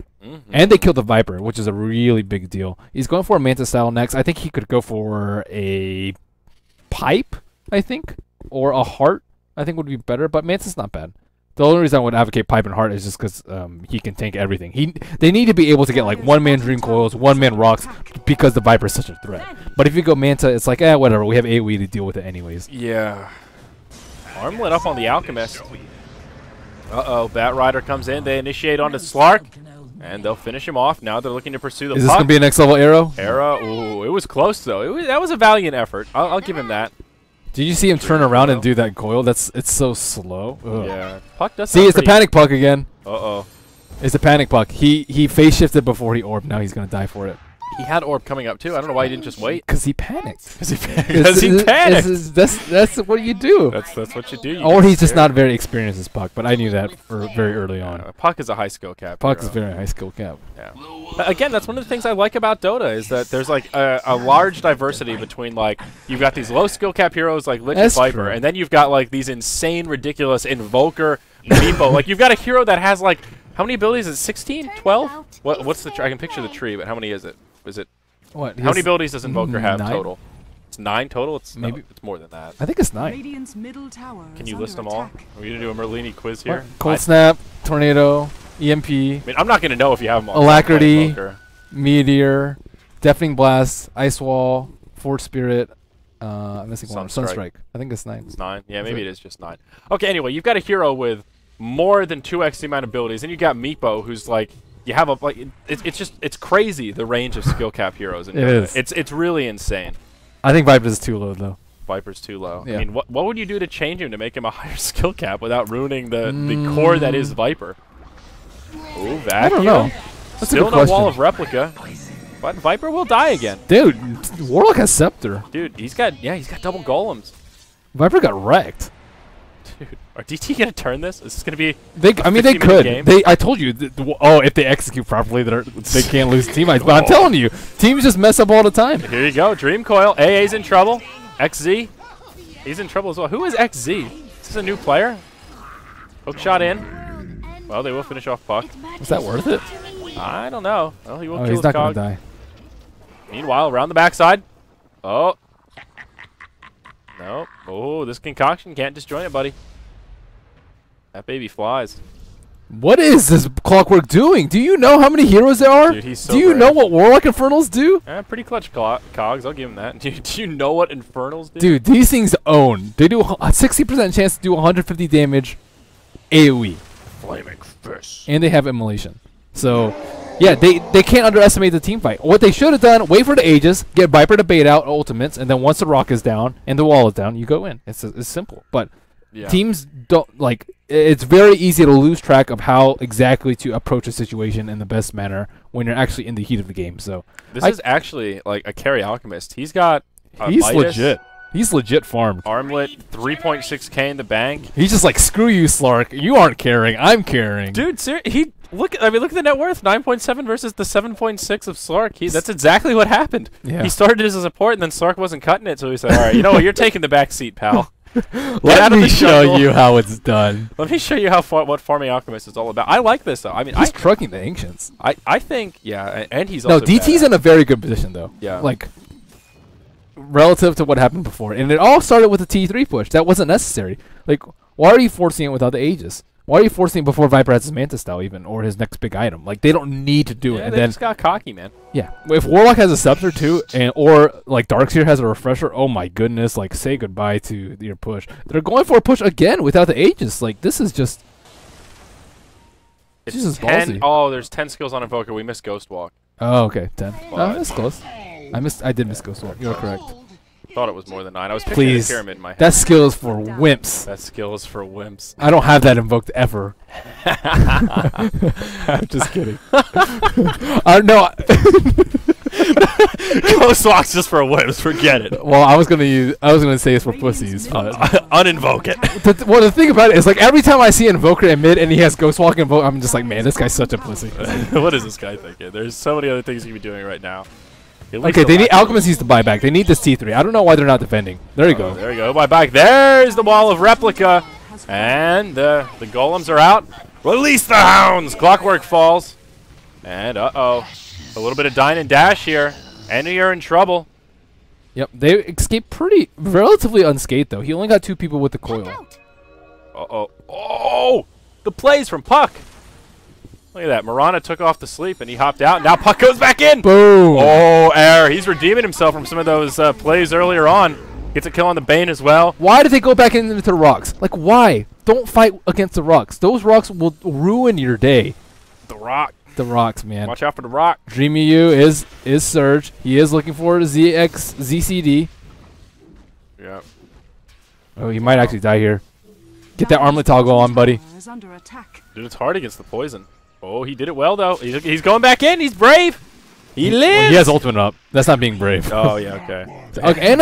And they killed the Viper, which is a really big deal. He's going for a Manta style next. I think he could go for a Pipe, I think, or a Heart, I think would be better. But Manta's not bad. The only reason I would advocate Pipe and Heart is just because he can tank everything. They need to be able to get like one-man Dream Coils, one-man Rocks, because the Viper is such a threat. But if you go Manta, it's like, whatever. We have AoE to deal with it anyways. Yeah. Armlet up on the Alchemist. Uh-oh, Bat Rider comes in. They initiate onto Slark. And they'll finish him off. Now they're looking to pursue the puck. Is this going to be a next level arrow? Arrow. Ooh, it was close, though. That was a valiant effort. I'll give him that. Did you see him turn around and do that coil? It's so slow. Ugh. Yeah. Puck does See, it's the panic puck again. Uh-oh. It's the panic puck. He face shifted before he orbed. Now he's going to die for it. He had orb coming up, too. I don't know why he didn't just wait. Because he panicked. Because he panicked. That's what you do. That's what you do. Or he's just not very experienced as Puck, but I knew that very early on. Puck is a high skill cap. Puck is very high skill cap. Yeah. Again, that's one of the things I like about Dota is that there's like a large diversity between like you've got these low skill cap heroes like Lich and Viper, and then you've got like these insane, ridiculous Invoker, Meepo. Like you've got a hero that has like how many abilities? Is it 16, 12? What's the? I can picture the tree, but how many is it? Is it? What? How many abilities does Invoker have 9? total? It's 9 total? Maybe it's more than that. I think it's 9. Radiant's middle tower Can you list them all? Are we going to do a Merlini quiz here? Cold Snap, Tornado, EMP. I mean, I'm not going to know if you have them all. Alacrity, Meteor, Deafening Blast, Ice Wall, Force Spirit, I'm missing one. Sunstrike. I think it's 9. It's 9? Yeah, maybe it is just 9. Okay, anyway, you've got a hero with more than 2x the amount of abilities, and you got Meepo, who's like... You have a it's crazy the range of skill cap heroes in Dota. It's really insane. I think Viper's too low though. Viper's too low. Yeah. I mean, what would you do to change him to make him a higher skill cap without ruining the core that is Viper? Ooh, Vacuum. I don't know. That's Still a good no question. Wall of Replica, but Viper will die again. Dude, Warlock has Scepter. Dude, he's got double golems. Viper got wrecked. Dude, are DT gonna turn this? Is this gonna be? I mean, they could. I told you. If they execute properly, they can't lose team fights. But I'm telling you, teams just mess up all the time. Here you go, Dream Coil. AA's in trouble. XZ, he's in trouble as well. Who is XZ? Is this a new player? Hook shot in. Well, they will finish off Puck. Is that worth it? I don't know. Well, he will kill he's his not cog. gonna die. Meanwhile, around the backside. Oh. No. Oh, this concoction can't disjoin it, buddy. That baby flies. What is this Clockwork doing? Do you know how many heroes there are? Dude, he's so do you brave. know what Warlock Infernals do? Pretty clutch cogs. I'll give him that. Do you know what Infernals do? Dude, these things own. They do a 60% chance to do 150 damage AoE. Flaming fist. And they have immolation. So, yeah, they can't underestimate the team fight. What they should have done, wait for the Aegis, get Viper to bait out ultimates, and then once the rock is down and the wall is down, you go in. It's simple. But teams don't, like, it's very easy to lose track of how exactly to approach a situation in the best manner when you're actually in the heat of the game. So this is actually like a carry alchemist. He's got he's Midas, legit. He's legit farmed. Armlet, 3.6k in the bank. He's just like, screw you, Slark. You aren't carrying. I'm carrying. Dude, look at the net worth, 9.7 versus the 7.6 of Slark. That's exactly what happened. Yeah. He started as a support, and then Slark wasn't cutting it, so he said, "All right, you know what? You're taking the back seat, pal." Let me show you how it's done. Let me show you what farming alchemist is all about. I like this though. I mean, he's trucking the ancients. I think and he's also DT's in a very good position though. Yeah, like relative to what happened before, and it all started with the T3 push. That wasn't necessary. Like, why are you forcing it without the Aegis? Why are you forcing it before Viper has his Manta style even, or his next big item? Like, they don't need to do it. And they just got cocky, man. Yeah, if Warlock has a Scepter too, or like Darkseer has a Refresher, oh my goodness, like, say goodbye to your push. They're going for a push again without the Aegis. Like, this is just... It's just 10. ballsy. Oh, there's 10 skills on Invoker. We missed Ghost Walk. Oh, okay, 10. Oh, that's close. I did miss Ghost Walk. You're correct. Thought it was more than 9. I was picturing the pyramid in my head. That skill is for wimps. That skill is for wimps. I don't have that invoked ever. I'm just kidding. No. Ghost Walk's just for wimps. Forget it. Well, I was gonna say it's for pussies, but uninvoke it. The thing about it is, like, every time I see Invoker in mid and he has Ghost Walk invoke, I'm just like, man, this guy's such a pussy. What is this guy thinking? There's so many other things he could be doing right now. Okay, they need Alchemist needs to buy back. They need this T3. I don't know why they're not defending. There you go. There you go. Buy back. There's the wall of replica. And the golems are out. Release the hounds. Clockwork falls. And a little bit of dine and dash here. And you're in trouble. Yep, they escaped relatively unscathed though. He only got 2 people with the coil. Oh, the plays from Puck. Look at that. Marana took off to sleep, and he hopped out. Now Puck goes back in. Boom. Oh, air. He's redeeming himself from some of those plays earlier on. Gets a kill on the Bane as well. Why did they go back into the rocks? Like, why? Don't fight against the rocks. Those rocks will ruin your day. The rock. The rocks, man. Watch out for the rock. Dreamy U is Surge. He is looking for a ZCD. Yeah. Oh, he might actually die here. Get that armlet toggle on, buddy. Dude, it's hard against the poison. Oh, he did it well, though. He's going back in. He's brave. He lives. Well, he has ultimate up. That's not being brave. Oh, yeah, okay. Okay, and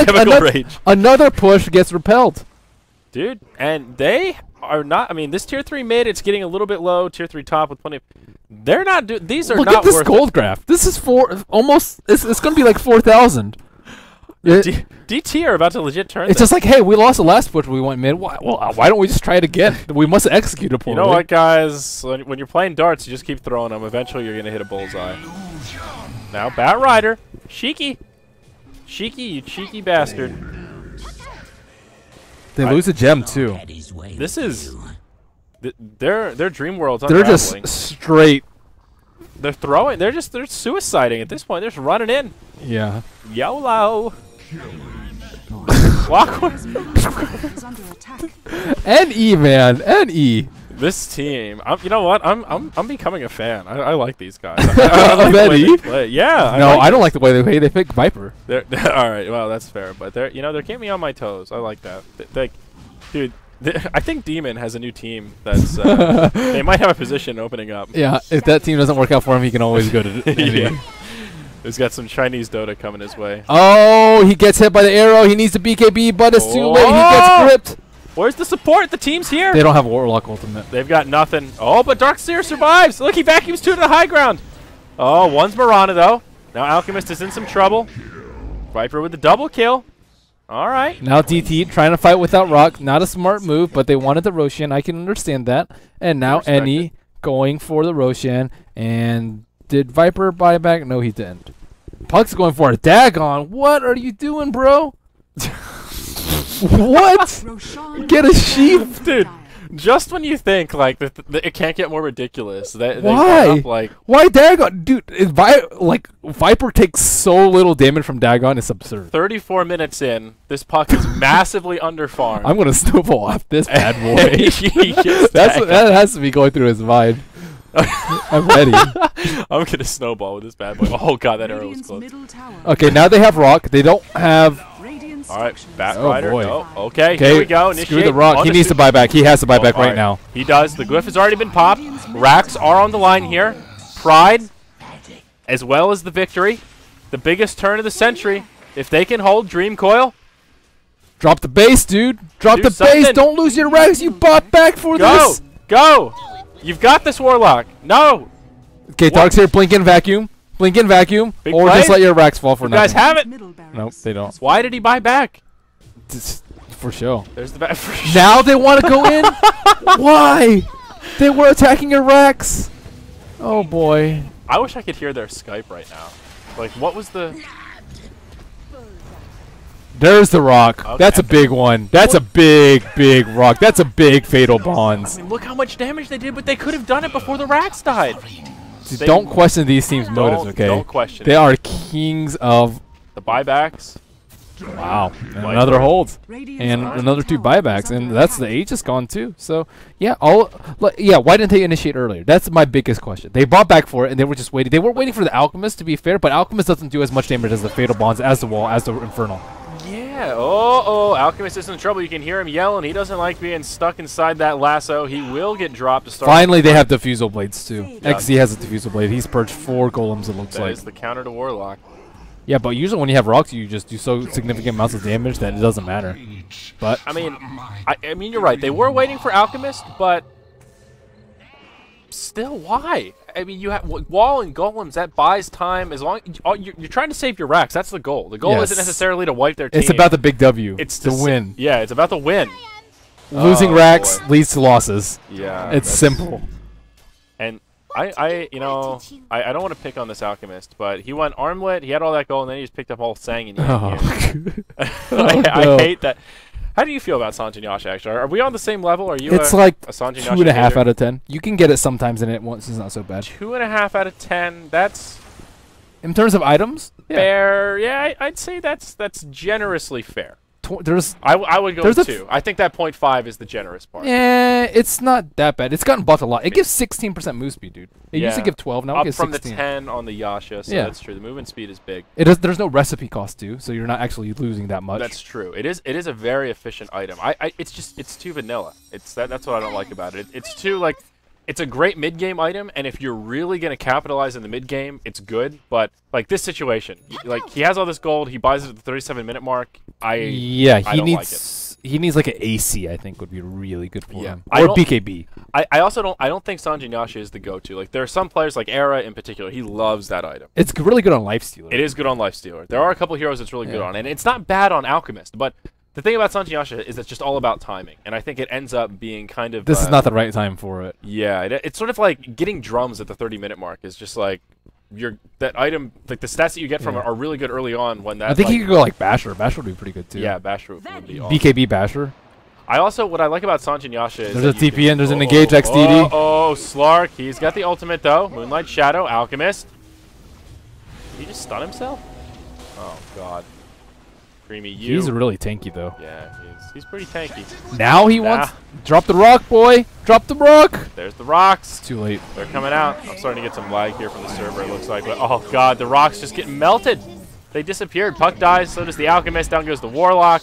another push gets repelled. Dude, and they are not... I mean, this tier 3 mid, it's getting a little bit low. Tier 3 top with plenty of... They're not... These are Look not at this worth gold graph. This is almost... It's going to be like 4,000. DT are about to legit turn It's just like, hey, we lost the last push we went mid. Why don't we just try it again? We must execute a poorly. You know what, guys? When you're playing darts, you just keep throwing them. Eventually, you're going to hit a bullseye. Now, Bat Rider. Shiki. Shiki, you cheeky bastard. They lose a gem, too. This is... Their dream world's They're unraveling. just straight... They're throwing... They're suiciding at this point. They're just running in. Yeah. YOLO. Clockwork. NE, man. NE. This team, you know what? I'm becoming a fan. I like these guys. I like the way they play. Yeah. I don't like the way they play. They pick Viper. All right. Well, that's fair. But they're keeping me on my toes. I like that. Dude, I think Demon has a new team that's they might have a position opening up. Yeah. If that team doesn't work out for him, he can always go to. Yeah. He's got some Chinese Dota coming his way. Oh, he gets hit by the arrow. He needs the BKB, but it's too late. He gets gripped. Where's the support? The team's here. They don't have Warlock ultimate. They've got nothing. Oh, but Darkseer survives. Look, he vacuums 2 to the high ground. Oh, one's Marana, though. Now Alchemist is in some trouble. Viper with the double kill. All right. Now DT trying to fight without Rock. Not a smart move, but they wanted the Roshan. I can understand that. And now NE going for the Roshan. And did Viper buy back? No, he didn't. Puck's going for a Dagon. What are you doing, bro? What? Get a sheep. Dude, Just when you think like it can't get more ridiculous, they Why? run up, like Why Dagon? Dude, Viper takes so little damage from Dagon, it's absurd. 34 minutes in, this puck is massively underfarmed. I'm gonna snowball off this bad boy. He gets That has to be going through his mind. I'm ready. I'm gonna snowball with this bad boy. Oh god, that arrow was Radiant's close. middle tower Okay, now they have rock. They don't have. Radiant All right, structures. Batrider. boy. No. Okay, here we go. Screw Initiate the rock. on He the needs to su- buy back. He has to buy back all right now. He does. The glyph has already been popped. Racks are on the line here. Pride, as well as the victory. The biggest turn of the century. If they can hold Dream Coil, Drop the base, dude. Drop Do the something. base. Don't lose your rags. You bought back for go, this. go. You've got this, Warlock. No, Okay, Dark's here. Blink in vacuum. Blink in vacuum. Big Or play. just let your racks fall for you guys nothing. have it. Middle barracks. Nope, they don't. Why did he buy back? For sure. There's the back. Now they want to go in? Why? They were attacking your racks. Oh boy. I wish I could hear their Skype right now. Like, what was the? There's the rock. Okay. That's a big one. That's a big rock. That's a big fatal bonds. I mean, look how much damage they did, but they could have done it before the racks died. Dude, They- don't question these teams' motives, okay? Don't question They it. are kings of. The buybacks. Wow. And another hold. Radiant's And bottom another 2 tower is buybacks. And under that's the attack. H is gone too. So, yeah. Why didn't they initiate earlier? That's my biggest question. They bought back for it and they were just waiting. They were waiting for the Alchemist, to be fair, but Alchemist doesn't do as much damage as the fatal bonds, as the wall, as the Infernal. Yeah. Oh, Alchemist is in trouble. You can hear him yelling. He doesn't like being stuck inside that lasso. He will get dropped to start. Finally, they have diffusal blades too. Yeah. XZ has a diffusal blade. He's purged 4 golems, it looks That like. is the counter to Warlock. Yeah, but usually when you have rocks, you just do so significant amounts of damage that it doesn't matter. But I mean, you're right. They were waiting for Alchemist, but still, why? I mean, you have wall and golems. That buys time. As long you're trying to save your racks. That's the goal. The goal Yes. isn't necessarily to wipe their team. it's about the big W. It's to win. Yeah, it's about the win. Losing Oh, racks boy. leads to losses. Yeah, It's that's- simple. And I don't want to pick on this Alchemist, but he went armlet. He had all that gold, and then he just picked up all Sang and Yang. Oh. I no. hate that. How do you feel about Sanjin Yasha, actually? Are we on the same level? Are you It's a, like a Sanjin 2.5 out of 10. You can get it sometimes and it once is not so bad. 2.5 out of 10. That's In terms of items, yeah. fair. Yeah, I'd say that's generously fair. There's I would go There's with a 2. I think that 0.5 is the generous part. it's not that bad. It's gotten buffed a lot. It gives 16% move speed, dude. It used to Yeah. give 12, now it Up gives from 16. the 10 on the Yasha, so Yeah. that's true. The movement speed is big. There's no recipe cost too, so you're not actually losing that much. That's true. It is a very efficient item. It's too vanilla. That's what I don't like about it. It's too like it's a great mid game item, and if you're really gonna capitalize in the mid game, it's good. But like this situation, like he has all this gold, he buys it at the 37-minute mark. Yeah, I he don't needs like an AC. I think would be really good for Yeah. him, I or don't- BKB. I also don't think Sanjin Yasha is the go-to. Like there are some players like Era in particular, he loves that item. It's really good on Lifestealer. It is good on Lifestealer. There are a couple heroes it's really good Yeah. on, and it's not bad on Alchemist. But the thing about Sanjin Yasha is it's just all about timing, and I think it ends up being kind of This is not the right time for it. Yeah, it's sort of like getting drums at the 30-minute mark is just like that item, like the stats that you get from Yeah. it are really good early on when that. I think like, he could go like Basher. Basher would be pretty good too. Yeah, Basher would be awesome. BKB Basher. What I like about Sanjin Yasha is There's that a you TPN, there's an oh, Engage XDD. Oh, Slark, he's got the ultimate though. Moonlight Shadow, Alchemist. Did he just stun himself? Oh God. Creamy you. He's really tanky though. Yeah, he's pretty tanky. Now he wants drop the rock, boy. Drop the rock. There's the rocks. It's too late. They're coming out. I'm starting to get some lag here from the server, it looks like. But oh God, the rocks just getting melted. They disappeared. Puck dies. So does the Alchemist. Down goes the Warlock.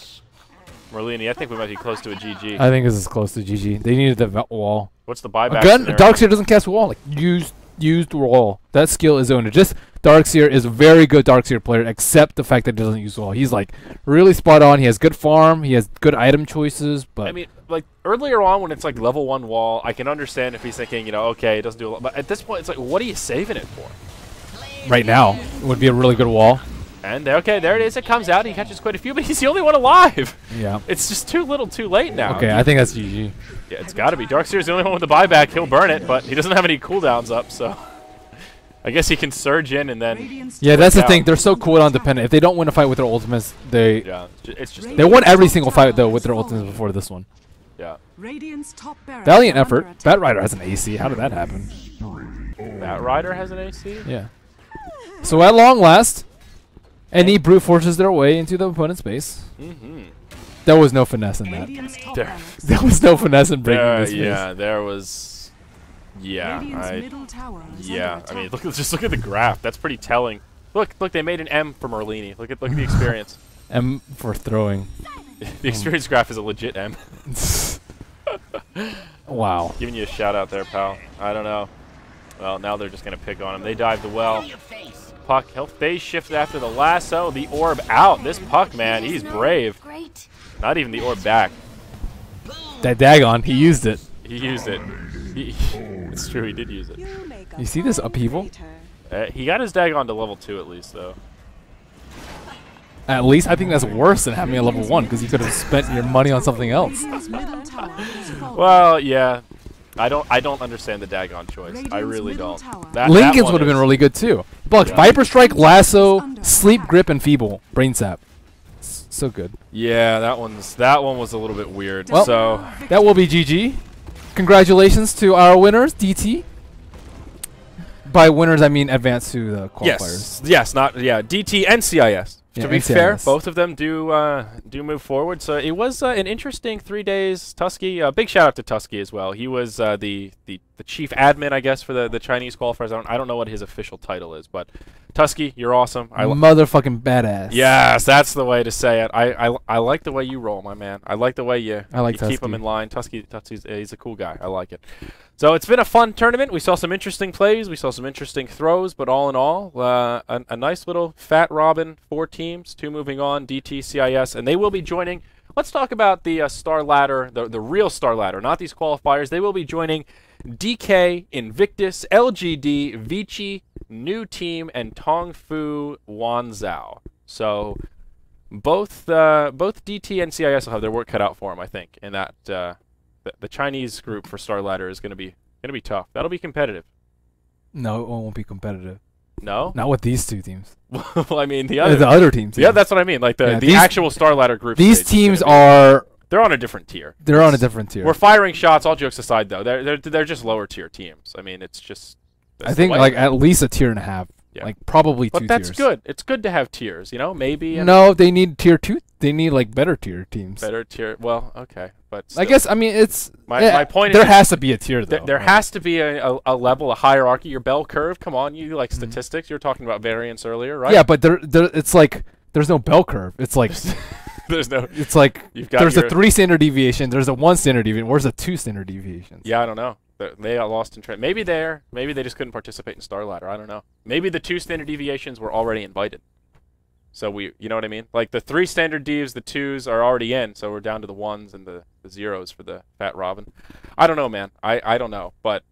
Merlini, I think we might be close to a GG. I think this is close to GG. They needed the wall. What's the buyback? Gun. scenario? Darkseer doesn't cast wall. Like used wall. That skill is owned. Just Darkseer is a very good Darkseer player, except the fact that he doesn't use wall. He's like really spot on. He has good farm. He has good item choices. But I mean, like earlier on when it's like level 1 wall, I can understand if he's thinking, okay, it doesn't do a lot. But at this point, it's like, what are you saving it for? right now it would be a really good wall. And okay, there it is. It comes out. He catches quite a few, but he's the only one alive. Yeah. It's just too little, too late now. Okay, I think that's GG. Yeah, it's got to be. Darkseer's the only one with the buyback. He'll burn it, but he doesn't have any cooldowns up, so I guess he can surge in and then. Radiant's Yeah, that's the out. thing. They're so cooldown dependent. If they don't win a fight with their ultimates, Yeah, it's just. they won every single fight though with their ultimates before this one. Yeah. Radiant's top barracks Valiant are effort. under attack. Bat Rider has an AC. How did that happen? Bat Rider has an AC? Yeah. So at long last, any brute forces their way into the opponent's base. Mm-hmm. There was no finesse in that. Radiant's top There- barracks There was no finesse in breaking this base. Yeah, there was... Yeah, Radiant's middle tower is yeah. under I mean, attack. just look at the graph. That's pretty telling. Look, they made an M for Merlini. Look at the experience. M for throwing. The experience graph is a legit M. Wow. Giving you a shout out there, pal. I don't know. Well, now they're just gonna pick on him. They dive the well. Your face. Puck, he'll phase shift after the lasso. The orb out. This Puck, man, he's brave. Great. Not even the orb back. That Dagon, he used it. He used it. It's true, he did use it. You see this upheaval? He got his Dagon to level 2 at least, though. At least I think that's worse than having a level 1 because you could have spent your money on something else. Radiant's middle tower has fallen. Well, yeah. I don't understand the Dagon choice. I really don't. That Lincoln's one would have been is- really good too. Bucks, Yeah. Viper Strike, Lasso, Sleep, Grip, and Feeble. Brain Sap. So good. Yeah, that one was a little bit weird. Well- so That will be GG. Congratulations to our winners, DT. By winners, I mean advance to the qualifiers. yes, DT and CIS. Yeah, To be and fair, CIS. both of them do move forward. So it was an interesting 3 days. Tusky, big shout out to Tusky as well. He was the chief admin, I guess, for the Chinese qualifiers. I don't know what his official title is, but Tusky, you're awesome. Motherfucking badass. Yes, that's the way to say it. I like the way you roll, my man. I like the way you keep him Tusky. in line. Tusky's he's a cool guy. I like it. So it's been a fun tournament. We saw some interesting plays. We saw some interesting throws. But all in all, a nice little fat Robin, 4 teams, 2 moving on, DT, CIS, and they will be joining. Let's talk about the Starladder, the real Starladder, not these qualifiers. They will be joining DK, Invictus, LGD, Vici, New Team, and Tongfu Wanzhou. So both DT and CIS will have their work cut out for them, I think. And that the Chinese group for Starladder is gonna be tough. That'll be competitive. No, it won't be competitive. No? Not with these 2 teams. Well, I mean the The other. other teams. Yeah, that's what I mean. Like Yeah, the these- actual Starladder group. These stage is teams gonna be- are. they're on a different tier. They're on a different tier. We're firing shots. All jokes aside, though, they're just lower tier teams. I mean, it's just. I that's think the way. like at least a tier and a half. Yeah. Like probably 2 But that's tiers. good. It's good to have tiers, you know. Maybe No, they need tier 2. They need like better tier teams. better tier. Well, okay, but I still. guess I mean it's My point there is has to be a tier though. there has to be a level, a hierarchy. Your bell curve. Come on, you like Mm-hmm. statistics. You were talking about variance earlier, right? Yeah, but there it's like there's no bell curve. It's like There's no. it's like You've got there's your, a 3 standard deviation, there's a 1 standard deviation, where's the 2 standard deviations? Yeah, I don't know. They got lost in trend. Maybe they just couldn't participate in Starladder. I don't know. Maybe the 2 standard deviations were already invited. So you know what I mean? Like the 3 standard devs, the 2s are already in, so we're down to the 1s and the 0s for the Fat Robin. I don't know, man. I don't know, but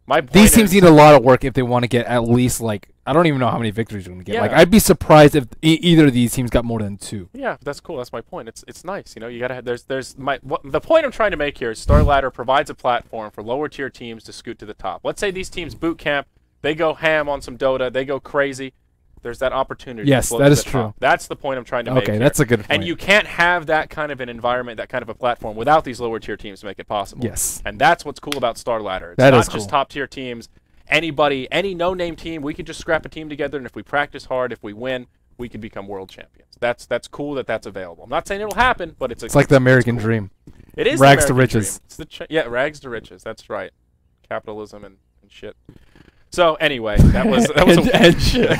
my point These teams is, need a lot of work if they want to get at least like I don't even know how many victories they're going to get. Like Yeah. I'd be surprised if either of these teams got more than 2. Yeah, that's cool. That's my point. It's nice. You know, you gotta have, the point I'm trying to make here is Starladder provides a platform for lower tier teams to scoot to the top. Let's say these teams boot camp, they go ham on some Dota, they go crazy. There's that opportunity. Yes, to float that to is the true. top. That's the point I'm trying to make. Okay, here. that's a good point. And you can't have that kind of an environment, that kind of a platform, without these lower tier teams to make it possible. Yes. And that's what's cool about Starladder. It's That not is just cool. top tier teams. Anybody, any no-name team, we could just scrap a team together, and if we practice hard, if we win, we could become world champions. That's cool that's available. I'm not saying it'll happen, but it's It's like the American cool. dream. It is rags the to American riches. dream. It's the rags to riches. That's right. Capitalism and shit. So anyway, that was and shit.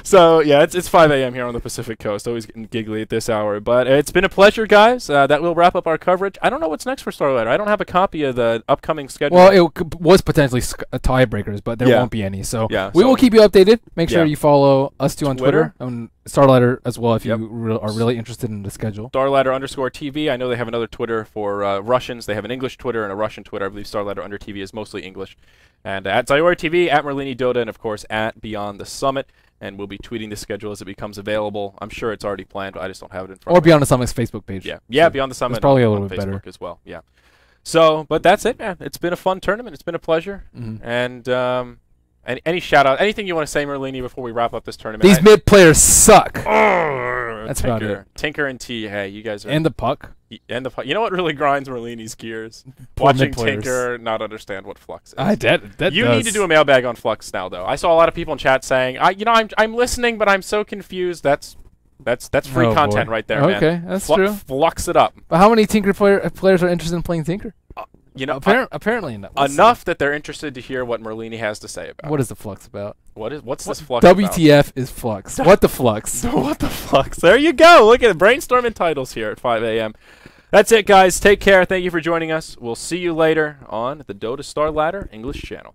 So yeah, it's 5 a.m. here on the Pacific Coast. Always getting giggly at this hour, but it's been a pleasure, guys. That will wrap up our coverage. I don't know what's next for Starladder. I don't have a copy of the upcoming schedule. Well, it was potentially tiebreakers, but there Yeah. won't be any. So Yeah, we so- will keep you updated. Make sure Yeah. you follow us too on Twitter, on Starladder as well if Yep. you are really interested in the schedule. Starladder_TV. I know they have another Twitter for Russians. They have an English Twitter and a Russian Twitter. I believe Starladder under TV is mostly English. And at Zyori TV, at Merlini Dota, and of course at Beyond the Summit. And we'll be tweeting the schedule as it becomes available. I'm sure it's already planned, but I just don't have it in front Or of me. Beyond the Summit's Facebook page. Yeah, So Beyond the Summit. It's probably a on little bit Facebook better. as well. Yeah. So, but that's it, man. It's been a fun tournament. It's been a pleasure. Mhm. And any shout out, anything you want to say, Merlini, before we wrap up this tournament? These mid players suck. That's about it. Tinker and T. Hey, you guys are. And the puck. You know what really grinds Merlini's gears? Poor Watching mid-players. Tinker not understand what Flux is. That You does. need to do a mailbag on Flux now, though. I saw a lot of people in chat saying, I'm listening, but I'm so confused." That's free Oh, content boy. right there, man. Okay, that's true. Flux it up. But how many Tinker players are interested in playing Tinker? Apparently enough. Enough that they're interested to hear what Merlini has to say about. What is the Flux about? What's this Flux about? WTF is Flux. What the Flux? What the Flux? There you go. Look at it. Brainstorming titles here at 5 a.m. That's it, guys. Take care. Thank you for joining us. We'll see you later on the Dota Starladder English channel.